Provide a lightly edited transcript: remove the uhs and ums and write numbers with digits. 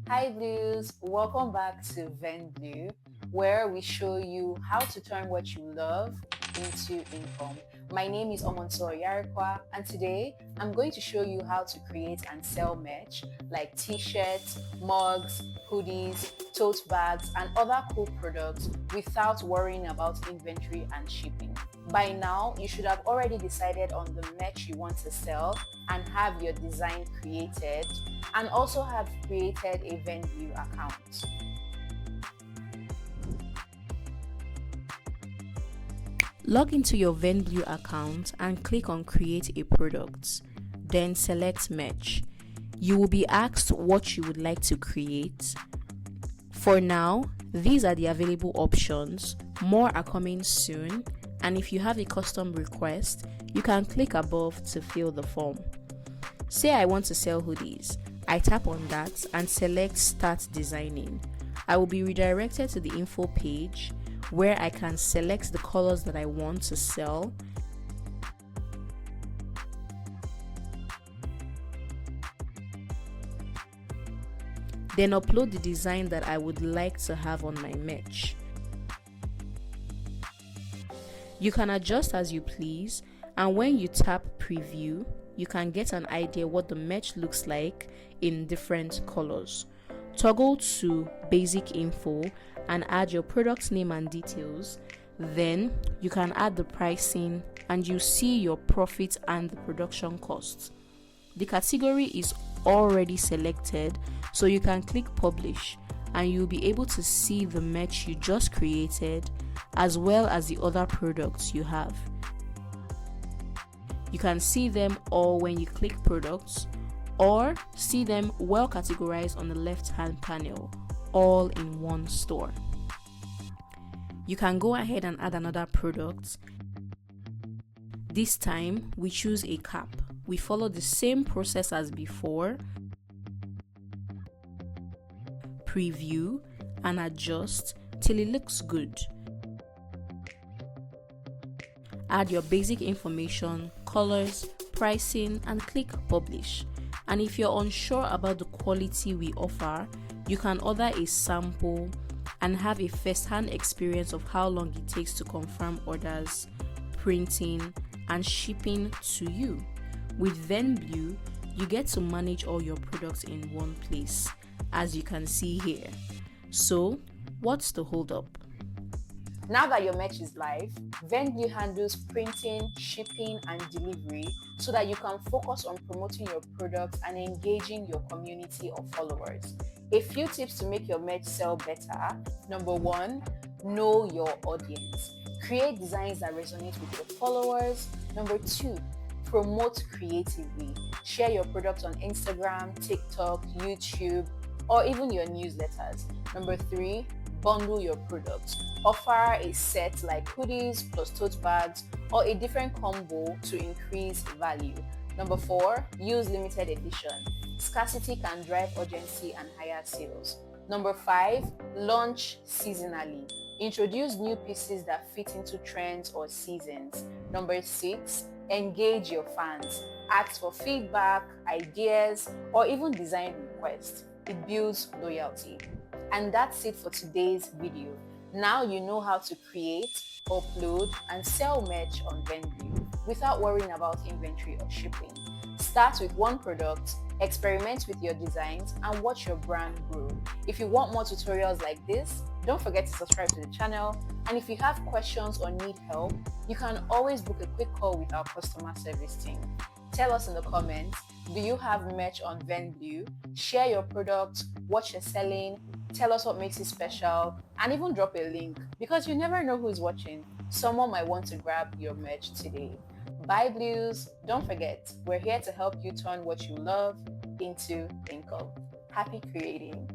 Hi Blues, welcome back to Vendblue, where we show you how to turn what you love into income. My name is Omonso Yarikwa, and today I'm going to show you how to create and sell merch like t-shirts, mugs, hoodies, tote bags, and other cool products without worrying about inventory and shipping. By now, you should have already decided on the merch you want to sell and have your design created and also have created a Vendblue account. Log into your Vendblue account and click on Create a Product. Then select Merch. You will be asked what you would like to create. For now, these are the available options. More are coming soon, and if you have a custom request, you can click above to fill the form. Say I want to sell hoodies. I tap on that and select Start Designing. I will be redirected to the info page where I can select the colors that I want to sell. Then upload the design that I would like to have on my merch. You can adjust as you please, and when you tap Preview, you can get an idea what the merch looks like in different colors. Toggle to Basic Info and add your product name and details. Then you can add the pricing and you see your profit and the production costs. The category is already selected, so you can click Publish and you'll be able to see the merch you just created as well as the other products you have. You can see them all when you click Products, or see them well categorized on the left-hand panel, all in one store. You can go ahead and add another product. This time, we choose a cap. We follow the same process as before. Preview and adjust till it looks good. Add your basic information, colors, pricing, and click Publish. And if you're unsure about the quality we offer, you can order a sample and have a first-hand experience of how long it takes to confirm orders, printing, and shipping to you. With Vendblue, you get to manage all your products in one place, as you can see here. So, what's the holdup? Now that your merch is live, Vendblue handles printing, shipping, and delivery so that you can focus on promoting your products and engaging your community of followers. A few tips to make your merch sell better. Number one, know your audience. Create designs that resonate with your followers. Number two, promote creatively. Share your products on Instagram, TikTok, YouTube, or even your newsletters. Number three, bundle your products. Offer a set like hoodies plus tote bags or a different combo to increase value. Number four, use limited edition. Scarcity can drive urgency and higher sales. Number five, launch seasonally. Introduce new pieces that fit into trends or seasons. Number six, engage your fans. Ask for feedback, ideas, or even design requests. It builds loyalty. And that's it for today's video. Now you know how to create, upload, and sell merch on Vendblue without worrying about inventory or shipping. Start with one product, experiment with your designs, and watch your brand grow. If you want more tutorials like this, don't forget to subscribe to the channel. And if you have questions or need help, you can always book a quick call with our customer service team. Tell us in the comments, do you have merch on Vendblue? Share your product, what you're selling, tell us what makes it special, and even drop a link because you never know who's watching. Someone might want to grab your merch today. Bye Blues! Don't forget, we're here to help you turn what you love into income. Happy creating!